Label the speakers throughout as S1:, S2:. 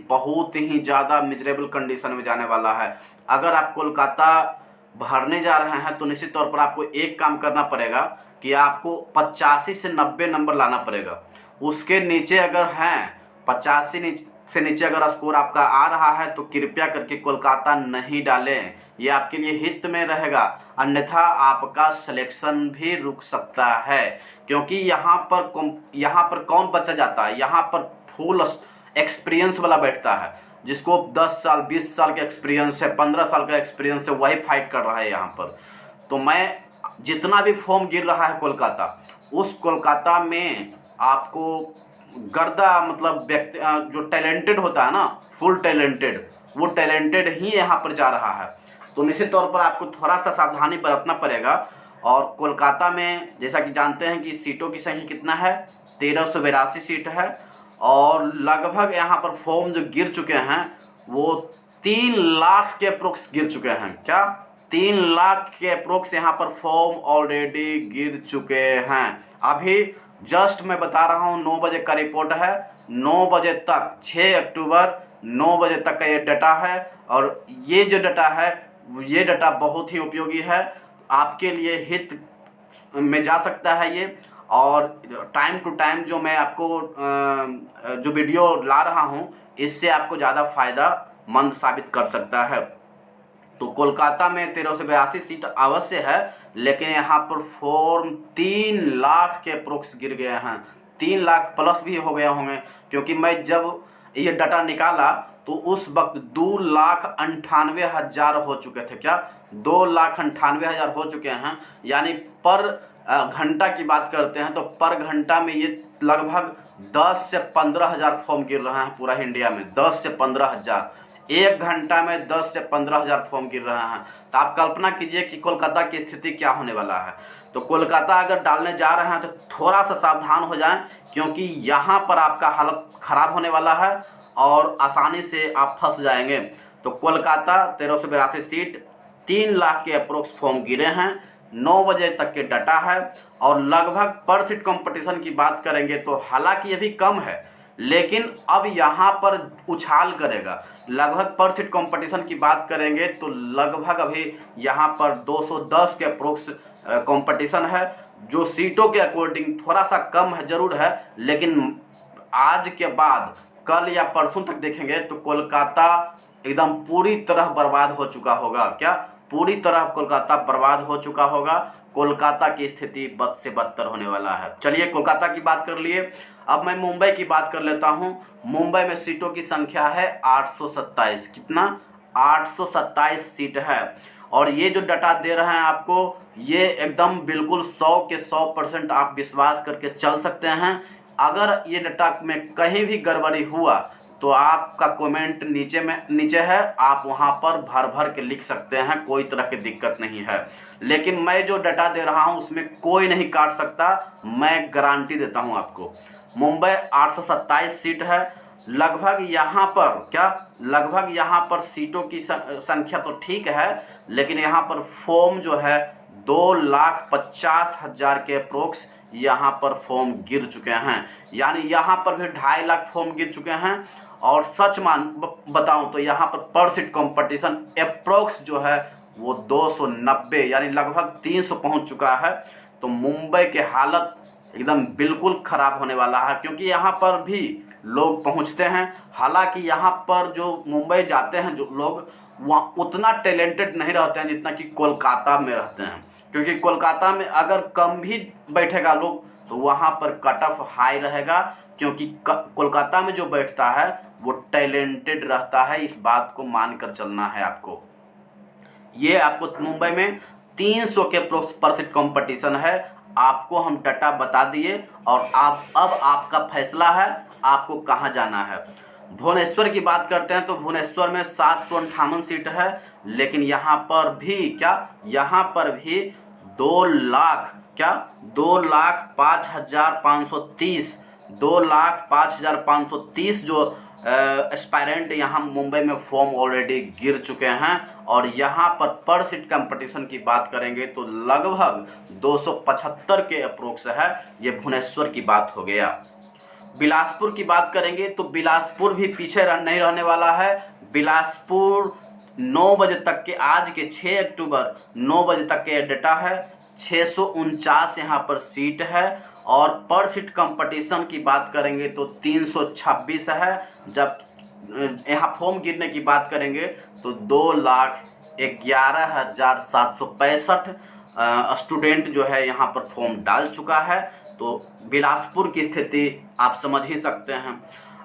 S1: बहुत ही ज़्यादा miserable condition में जाने वाला है। अगर आप कोलकाता भरने जा रहे हैं तो निश्चित तौर पर आपको एक काम करना पड़ेगा कि आपको 85 से 90 नंबर लाना पड़ेगा। उसके नीचे अगर हैं 85 से नीचे अगर स्कोर आपका आ रहा है तो कृपया करके कोलकाता नहीं डालें, ये आपके लिए हित में रहेगा, अन्यथा आपका सिलेक्शन भी रुक सकता है। क्योंकि यहाँ पर कौन बचा जाता है, यहाँ पर फुल एक्सपीरियंस वाला बैठता है, जिसको 10 साल 20 साल का एक्सपीरियंस है, 15 साल का एक्सपीरियंस है, वही फाइट कर रहा है यहाँ पर। तो मैं जितना भी फॉर्म गिर रहा है कोलकाता, उस कोलकाता में आपको गर्दा मतलब व्यक्ति जो टैलेंटेड होता है ना, फुल टैलेंटेड, वो टैलेंटेड ही यहाँ पर जा रहा है। तो निश्चित तौर पर आपको थोड़ा सा सावधानी बरतना पड़ेगा। और कोलकाता में जैसा कि जानते हैं कि सीटों की संख्या कितना है, 1382 सीट है। और लगभग यहाँ पर फॉर्म जो गिर चुके हैं वो 3 लाख के अप्रोक्स गिर चुके हैं। क्या 3 लाख के अप्रोक्स यहाँ पर फॉर्म ऑलरेडी गिर चुके हैं। अभी जस्ट मैं बता रहा हूँ 9 बजे का रिपोर्ट है, 9 बजे तक 6 अक्टूबर 9 बजे तक का ये डाटा है। और ये जो डाटा है ये डाटा बहुत ही उपयोगी है, आपके लिए हित में जा सकता है ये। और टाइम टू टाइम जो मैं आपको जो वीडियो ला रहा हूँ इससे आपको ज़्यादा फ़ायदा मंद साबित कर सकता है। तो कोलकाता में 1382 सीट अवश्य है, लेकिन यहाँ पर फॉर्म 3 लाख के अप्रोक्स गिर गए हैं, 3 लाख प्लस भी हो गए होंगे। क्योंकि मैं जब ये डाटा निकाला तो उस वक्त 2,98,000 हो चुके थे। क्या 2,98,000 हो चुके हैं, यानी पर घंटा की बात करते हैं तो पर घंटा में ये लगभग 10 से 15,000 फॉर्म गिर रहे हैं पूरा इंडिया में। 10 से 15,000, एक घंटा में 10 से 15,000 फॉर्म गिर रहे हैं। तो आप कल्पना कीजिए कि कोलकाता की स्थिति क्या होने वाला है। तो कोलकाता अगर डालने जा रहे हैं तो थोड़ा सा सावधान हो जाएं, क्योंकि यहाँ पर आपका हालत ख़राब होने वाला है और आसानी से आप फंस जाएंगे। तो कोलकाता 1382 सीट, 3 लाख के अप्रोक्स फॉर्म गिरे हैं, 9 बजे तक के डाटा है। और लगभग पर सीट कंपटीशन की बात करेंगे तो हालांकि ये भी कम है, लेकिन अब यहाँ पर उछाल करेगा। लगभग पर सीट कंपटीशन की बात करेंगे तो लगभग अभी यहाँ पर 210 के अप्रोक्स कंपटीशन है, जो सीटों के अकॉर्डिंग थोड़ा सा कम है ज़रूर है। लेकिन आज के बाद कल या परसों तक देखेंगे तो कोलकाता एकदम पूरी तरह बर्बाद हो चुका होगा। क्या पूरी तरह कोलकाता बर्बाद हो चुका होगा। कोलकाता की स्थिति बद से बदतर होने वाला है। चलिए कोलकाता की बात कर लिए, अब मैं मुंबई की बात कर लेता हूं। मुंबई में सीटों की संख्या है 827। कितना? 827 सीट है। और ये जो डाटा दे रहे हैं आपको, ये एकदम बिल्कुल 100 के 100% आप विश्वास करके चल सकते हैं। अगर ये डाटा में कहीं भी गड़बड़ी हुआ तो आपका कमेंट नीचे है, आप वहाँ पर भर भर के लिख सकते हैं, कोई तरह की दिक्कत नहीं है। लेकिन मैं जो डाटा दे रहा हूँ उसमें कोई नहीं काट सकता, मैं गारंटी देता हूँ आपको। मुंबई 827 सीट है। लगभग यहाँ पर क्या लगभग यहाँ पर सीटों की संख्या तो ठीक है, लेकिन यहाँ पर फॉर्म जो है 2,50,000 के अप्रोक्स यहाँ पर फॉर्म गिर चुके हैं। यानी यहाँ पर भी 2.5 लाख फॉर्म गिर चुके हैं। और सच बताऊं तो यहाँ पर सीट कंपटीशन अप्रोक्स जो है वो 290 यानी लगभग 300 पहुँच चुका है। तो मुंबई के हालत एकदम बिल्कुल ख़राब होने वाला है, क्योंकि यहाँ पर भी लोग पहुँचते हैं। हालांकि यहाँ पर जो मुंबई जाते हैं जो लोग, वहाँ उतना टैलेंटेड नहीं रहते हैं जितना कि कोलकाता में रहते हैं। क्योंकि कोलकाता में अगर कम भी बैठेगा लोग तो वहाँ पर कट ऑफ हाई रहेगा, क्योंकि कोलकाता में जो बैठता है वो टैलेंटेड रहता है। इस बात को मानकर चलना है आपको। ये आपको मुंबई में 300 के पर सीट कंपटीशन है, आपको हम डाटा बता दिए। और अब आपका फैसला है आपको कहाँ जाना है। भुवनेश्वर की बात करते हैं तो भुवनेश्वर में 758 सीट है, लेकिन यहाँ पर भी 2,05,530 जो एस्पायरेंट यहाँ मुंबई में फॉर्म ऑलरेडी गिर चुके हैं। और यहाँ पर सीट कंपटीशन की बात करेंगे तो लगभग 275 के अप्रोक्स है। ये भुवनेश्वर की बात हो गया। बिलासपुर की बात करेंगे तो बिलासपुर भी पीछे नहीं रहने वाला है। बिलासपुर 9 बजे तक के, आज के 6 अक्टूबर 9 बजे तक के डेटा है। 649 यहाँ पर सीट है और पर सीट कंपटीशन की बात करेंगे तो 326 है। जब यहाँ फॉर्म गिरने की बात करेंगे तो 2,11,765 स्टूडेंट जो है यहाँ पर फॉर्म डाल चुका है। तो बिलासपुर की स्थिति आप समझ ही सकते हैं।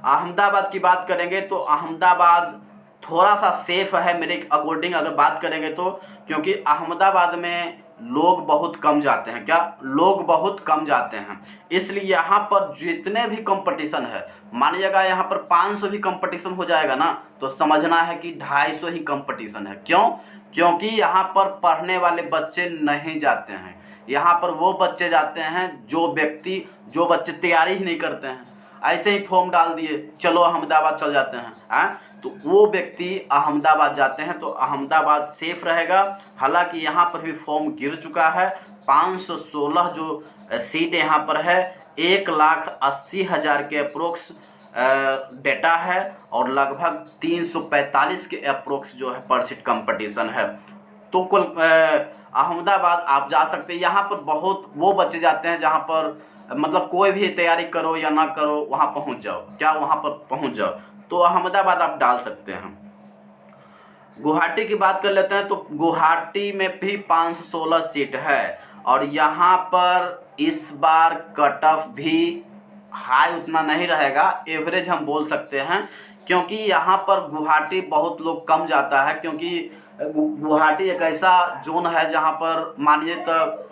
S1: अहमदाबाद की बात करेंगे तो अहमदाबाद थोड़ा सा सेफ है मेरे अकॉर्डिंग अगर बात करेंगे तो, क्योंकि अहमदाबाद में लोग बहुत कम जाते हैं। क्या लोग बहुत कम जाते हैं, इसलिए यहाँ पर जितने भी कंपटीशन है, मानिएगा यहाँ पर 500 भी कंपटीशन हो जाएगा ना तो समझना है कि 250 ही कंपटीशन है। क्यों? क्योंकि यहाँ पर पढ़ने वाले बच्चे नहीं जाते हैं। यहाँ पर वो बच्चे जाते हैं जो बच्चे तैयारी ही नहीं करते हैं, ऐसे ही फॉर्म डाल दिए चलो अहमदाबाद चल जाते हैं, तो वो व्यक्ति अहमदाबाद जाते हैं। तो अहमदाबाद सेफ रहेगा। हालांकि यहाँ पर भी फॉर्म गिर चुका है। 516 जो सीट यहाँ पर है, 1,80,000 के अप्रोक्स डेटा है और लगभग 345 के अप्रोक्स जो है पर सीट कंपटीशन है। तो अहमदाबाद आप जा सकते हैं। यहाँ पर बहुत वो बच्चे जाते हैं जहाँ पर मतलब कोई भी तैयारी करो या ना करो वहाँ पहुँच जाओ, क्या वहाँ पर पहुँच जाओ, तो अहमदाबाद आप डाल सकते हैं। गुवाहाटी की बात कर लेते हैं तो गुवाहाटी में भी 516 सीट है और यहाँ पर इस बार कट ऑफ भी हाई उतना नहीं रहेगा, एवरेज हम बोल सकते हैं, क्योंकि यहाँ पर गुवाहाटी बहुत लोग कम जाता है। क्योंकि गुवाहाटी एक ऐसा जोन है जहाँ पर मानिए तो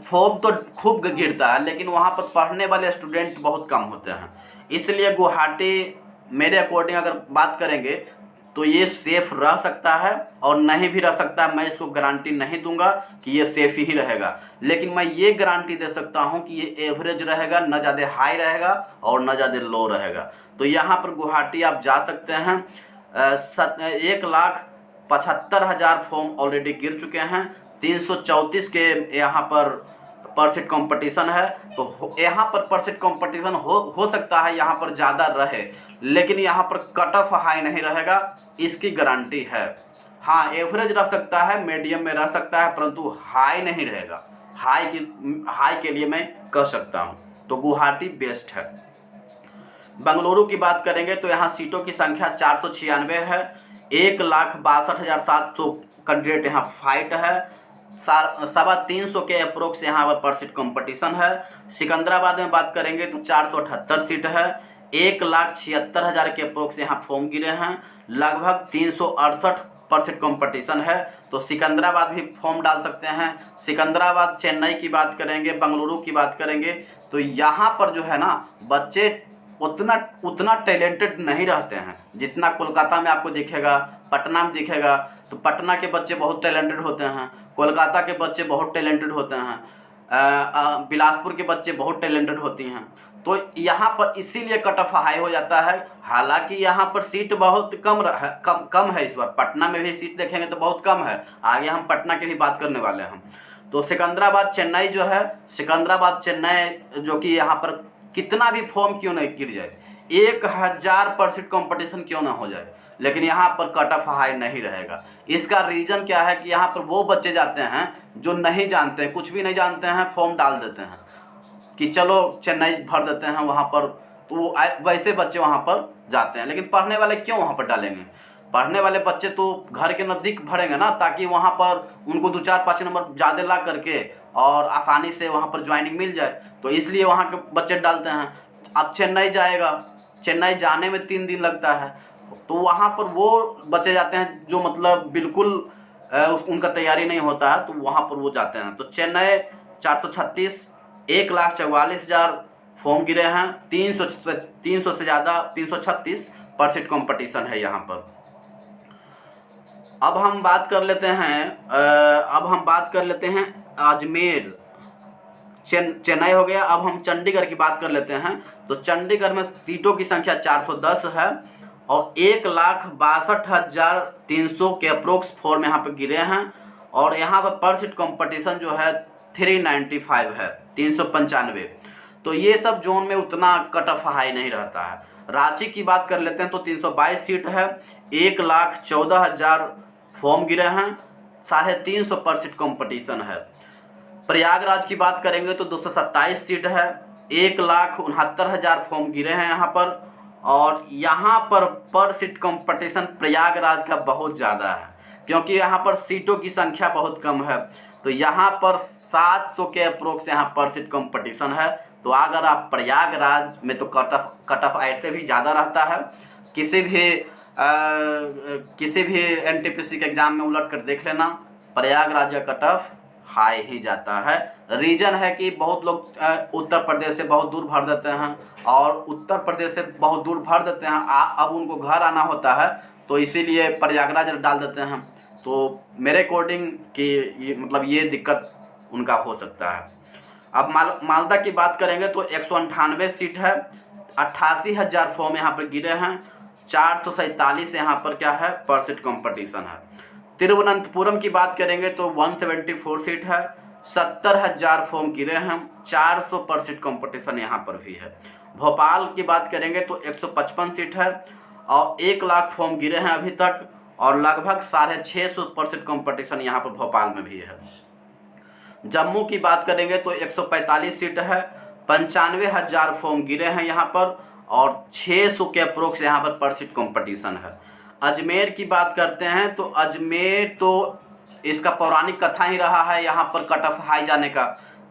S1: फॉर्म तो खूब गिरता है लेकिन वहाँ पर पढ़ने वाले स्टूडेंट बहुत कम होते हैं। इसलिए गुवाहाटी मेरे अकॉर्डिंग अगर बात करेंगे तो ये सेफ़ रह सकता है और नहीं भी रह सकता है। मैं इसको गारंटी नहीं दूंगा कि ये सेफ़ ही रहेगा, लेकिन मैं ये गारंटी दे सकता हूँ कि ये एवरेज रहेगा, न ज़्यादा हाई रहेगा और न ज़्यादा लो रहेगा। तो यहाँ पर गुवाहाटी आप जा सकते हैं। 1,75,000 फॉर्म ऑलरेडी गिर चुके हैं। 334 के यहाँ पर सीट कंपटीशन है। तो यहाँ पर सीट कंपटीशन हो सकता है यहाँ पर ज़्यादा रहे, लेकिन यहाँ पर कट ऑफ हाई नहीं रहेगा, इसकी गारंटी है। हाँ, एवरेज रह सकता है, मीडियम में रह सकता है, परंतु हाई नहीं रहेगा। हाई के लिए मैं कह सकता हूँ। तो गुवाहाटी बेस्ट है। बेंगलुरु की बात करेंगे तो यहाँ सीटों की संख्या 496 है। 1,62,700 कैंडिडेट यहाँ फाइट है। 350 के अप्रोक्स यहाँ पर सीट कंपटीशन है। सिकंदराबाद में बात करेंगे तो 478 सीट है। 1,76,000 के अप्रोक्स यहाँ फॉर्म गिरे हैं। लगभग 368 सीट कंपटीशन है। तो सिकंदराबाद भी फॉर्म डाल सकते हैं। सिकंदराबाद, चेन्नई की बात करेंगे, बेंगलुरु की बात करेंगे तो यहाँ पर जो है ना बच्चे उतना टैलेंटेड नहीं रहते हैं जितना कोलकाता में आपको दिखेगा, पटना में दिखेगा। तो पटना के बच्चे बहुत टैलेंटेड होते हैं, कोलकाता के बच्चे बहुत टैलेंटेड होते हैं, बिलासपुर के बच्चे बहुत टैलेंटेड होती हैं। तो यहाँ पर इसीलिए कट ऑफ हाई हो जाता है। हालांकि यहाँ पर सीट बहुत कम है इस बार। पटना में भी सीट देखेंगे तो बहुत कम है। आगे हम पटना की भी बात करने वाले हैं। तो सिकंदराबाद चेन्नई जो है, सिकंदराबाद चेन्नई जो कि यहाँ पर कितना भी फॉर्म क्यों नहीं गिर जाए, 1,000% कंपटीशन क्यों ना हो जाए, लेकिन यहाँ पर कट ऑफ हाई नहीं रहेगा। इसका रीज़न क्या है कि यहाँ पर वो बच्चे जाते हैं जो नहीं जानते हैं, कुछ भी नहीं जानते हैं, फॉर्म डाल देते हैं कि चलो चेन्नई भर देते हैं वहाँ पर। तो वैसे बच्चे वहाँ पर जाते हैं, लेकिन पढ़ने वाले क्यों वहाँ पर डालेंगे? पढ़ने वाले बच्चे तो घर के नज़दीक भरेंगे ना, ताकि वहाँ पर उनको 2-4-5 नंबर ज़्यादा ला करके और आसानी से वहाँ पर ज्वाइनिंग मिल जाए। तो इसलिए वहाँ के बच्चे डालते हैं। अब चेन्नई जाएगा, चेन्नई जाने में 3 दिन लगता है, तो वहाँ पर वो बच्चे जाते हैं जो मतलब बिल्कुल उनका तैयारी नहीं होता है, तो वहाँ पर वो जाते हैं। तो चेन्नई 436, 1,44,000 फॉर्म गिरे हैं। 300 से ज़्यादा 336% कंपटीशन है यहाँ पर। अब हम बात कर लेते हैं अजमेर, चेन्नई हो गया। अब हम चंडीगढ़ की बात कर लेते हैं। तो चंडीगढ़ में सीटों की संख्या 410 है और 1,62,300 के अप्रोक्स फॉर्म यहाँ पर गिरे हैं और यहाँ पर सीट कंपटीशन जो है 395 है, 395। तो ये सब जोन में उतना कट ऑफ हाई नहीं रहता है। रांची की बात कर लेते हैं तो 322 सीट है, 1,14,000 फॉर्म गिरे हैं, 350 कंपटीशन है। प्रयागराज की बात करेंगे तो 227 सीट है, 1,69,000 फॉर्म गिरे हैं यहाँ पर, और यहाँ पर सीट कंपटीशन प्रयागराज का बहुत ज़्यादा है क्योंकि यहाँ पर सीटों की संख्या बहुत कम है। तो यहाँ पर 700 के अप्रोक्स यहाँ पर सीट कंपटीशन है। तो अगर आप प्रयागराज में तो कट ऑफ ऐसे भी ज़्यादा रहता है। किसी भी एनटीपीसी के एग्ज़ाम में उलट कर देख लेना, प्रयागराज का कट ऑफ हाई ही जाता है। रीज़न है कि बहुत लोग उत्तर प्रदेश से बहुत दूर भर देते हैं, और उत्तर प्रदेश से बहुत दूर भर देते हैं, अब उनको घर आना होता है तो इसीलिए प्रयागराज डाल देते हैं। तो मेरे अकॉर्डिंग कि मतलब ये दिक्कत उनका हो सकता है। अब मालदा की बात करेंगे तो 198 सीट है, 88,000 फॉर्म यहाँ पर गिरे हैं, 447 यहाँ पर क्या है पर सीट कंपटीशन है। तिरुवनंतपुरम की बात करेंगे तो 174 सीट है, 70,000 फॉर्म गिरे हैं, 400 पर सीट कंपटीशन यहाँ पर भी है। भोपाल की बात करेंगे तो 155 सीट है और 1 लाख फॉर्म गिरे हैं अभी तक, और लगभग 650% कंपटीशन यहाँ पर भोपाल में भी है। जम्मू की बात करेंगे तो 145 सीट है, 95,000 फॉर्म गिरे हैं यहाँ पर, और 600 के अप्रोक्स यहाँ पर सीट कंपटीशन है। अजमेर की बात करते हैं तो अजमेर तो इसका पौराणिक कथा ही रहा है यहाँ पर कट ऑफ हाई जाने का,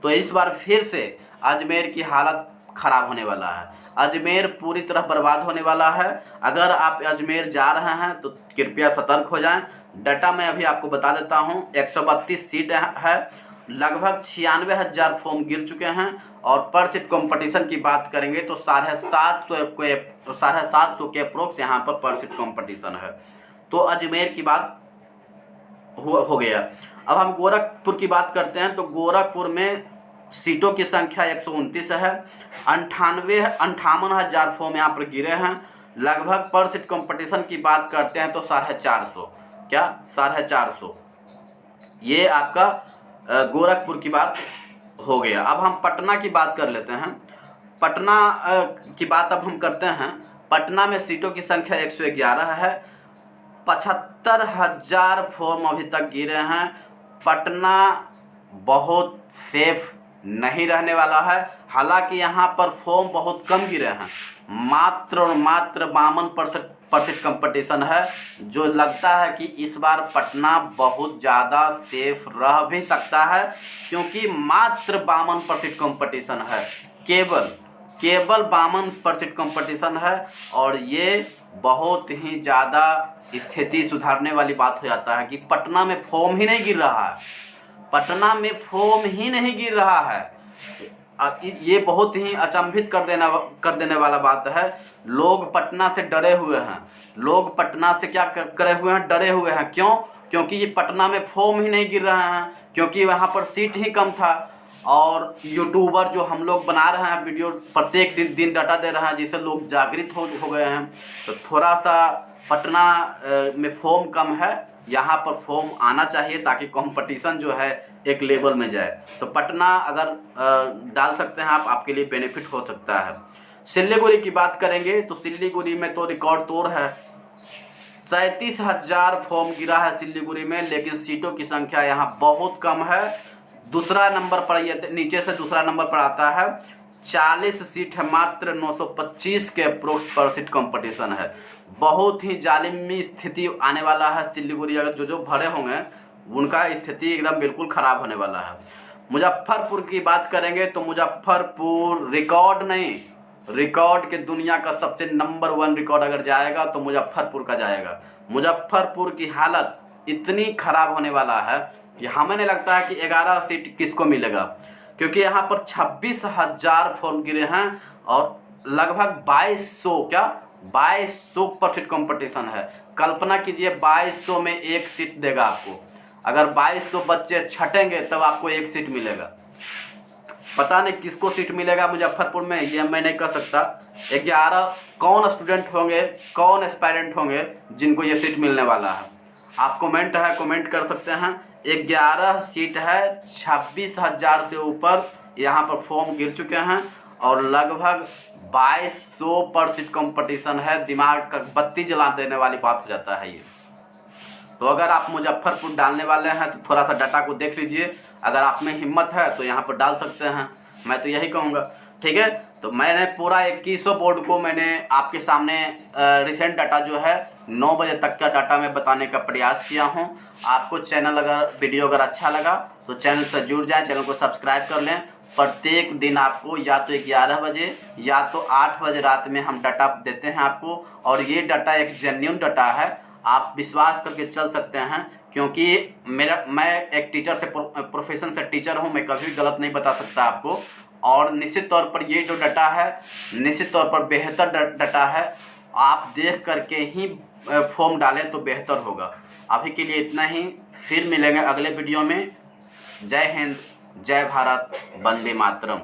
S1: तो इस बार फिर से अजमेर की हालत ख़राब होने वाला है। अजमेर पूरी तरह बर्बाद होने वाला है। अगर आप अजमेर जा रहे हैं तो कृपया सतर्क हो जाएं। डाटा मैं अभी आपको बता देता हूं, 132 सीट है, लगभग 96,000 फॉर्म गिर चुके हैं, और पर सीट कंपटीशन की बात करेंगे तो 750 के अप्रोक्स यहाँ पर सीट कंपटीशन है। तो अजमेर की बात हो गया। अब हम गोरखपुर की बात करते हैं तो गोरखपुर में सीटों की संख्या 129 है, 58,000 फॉर्म यहाँ पर गिरे हैं, लगभग पर सीट कंपटीशन की बात करते हैं तो 450 ये आपका गोरखपुर की बात हो गया। अब हम पटना की बात कर लेते हैं। पटना की बात अब हम करते हैं। पटना में सीटों की संख्या 111 है, 75,000 फॉर्म अभी तक गिरे हैं। पटना बहुत सेफ नहीं रहने वाला है, हालांकि यहाँ पर फॉर्म बहुत कम गिरे हैं, मात्र और मात्र 52% कंपटीशन है, जो लगता है कि इस बार पटना बहुत ज़्यादा सेफ रह भी सकता है, क्योंकि मात्र 52% कंपटीशन है, केवल 52% कंपटीशन है, और ये बहुत ही ज़्यादा स्थिति सुधारने वाली बात हो जाता है कि पटना में फॉर्म ही नहीं गिर रहा है, पटना में फॉर्म ही नहीं गिर रहा है। ये बहुत ही अचंभित कर देने वाला बात है। लोग पटना से डरे हुए हैं, लोग पटना से क्या करे हुए हैं, डरे हुए हैं। क्यों? क्योंकि ये पटना में फॉर्म ही नहीं गिर रहे हैं, क्योंकि वहाँ पर सीट ही कम था। और यूट्यूबर जो हम लोग बना रहे हैं वीडियो, प्रत्येक दिन डाटा दे रहे हैं, जिससे लोग जागृत हो गए हैं। तो थोड़ा सा पटना में फॉर्म कम है, यहाँ पर फॉर्म आना चाहिए ताकि कंपटीशन जो है एक लेवल में जाए। तो पटना अगर डाल सकते हैं आप, आपके लिए बेनिफिट हो सकता है। सिल्लीगुड़ी की बात करेंगे तो सिल्लीगुड़ी में तो रिकॉर्ड तोड़ है, 37,000 फॉर्म गिरा है सिल्लीगुड़ी में, लेकिन सीटों की संख्या यहाँ बहुत कम है। दूसरा नंबर पर, ये नीचे से दूसरा नंबर पर आता है, 40 सीट है, मात्र 925 के अप्रोक्स पर सीट कंपटीशन है। बहुत ही जालिमी स्थिति आने वाला है सिल्लीगुड़ी, अगर जो भरे होंगे उनका स्थिति एकदम बिल्कुल ख़राब होने वाला है। मुजफ्फरपुर की बात करेंगे तो मुजफ्फरपुर रिकॉर्ड नहीं, रिकॉर्ड के दुनिया का सबसे नंबर 1 रिकॉर्ड अगर जाएगा तो मुजफ्फरपुर का जाएगा। मुजफ्फरपुर की हालत इतनी ख़राब होने वाला है कि हमें नहीं लगता है कि 11 सीट किसको मिलेगा, क्योंकि यहाँ पर 26,000 फॉर्म गिरे हैं और लगभग 2200% कंपटीशन है। कल्पना कीजिए 2200 में 1 सीट देगा आपको, अगर 2200 बच्चे छटेंगे तब आपको 1 सीट मिलेगा। पता नहीं किसको सीट मिलेगा मुजफ्फरपुर में, ये मैं नहीं कह सकता। 11 कौन स्टूडेंट होंगे, कौन एस्पायरेंट होंगे जिनको ये सीट मिलने वाला है। आप कमेंट कर सकते हैं। 11 सीट है, 26,000 से ऊपर यहाँ पर फॉर्म गिर चुके हैं, और लगभग 2200 पर सीट कंपटीशन है। दिमाग का बत्ती जला देने वाली बात हो जाता है ये। तो अगर आप मुजफ्फरपुर डालने वाले हैं तो थोड़ा सा डाटा को देख लीजिए, अगर आप में हिम्मत है तो यहाँ पर डाल सकते हैं, मैं तो यही कहूँगा। ठीक है, तो मैंने पूरा 2100 बोर्ड को मैंने आपके सामने रिसेंट डाटा जो है 9 बजे तक का डाटा मैं बताने का प्रयास किया हूँ। आपको चैनल वीडियो अगर अच्छा लगा तो चैनल से जुड़ जाए, चैनल को सब्सक्राइब कर लें। प्रत्येक दिन आपको या तो 11 बजे या तो 8 बजे रात में हम डाटा देते हैं आपको, और ये डाटा एक जेन्युइन डाटा है, आप विश्वास करके चल सकते हैं। क्योंकि मैं एक टीचर से प्रोफेशन से टीचर हूँ, मैं कभी भी गलत नहीं बता सकता आपको। और निश्चित तौर पर ये जो डाटा है निश्चित तौर पर बेहतर डाटा है, आप देख करके ही फॉर्म डालें तो बेहतर होगा। अभी के लिए इतना ही, फिर मिलेंगे अगले वीडियो में। जय हिंद, जय भारत, वंदे मातरम।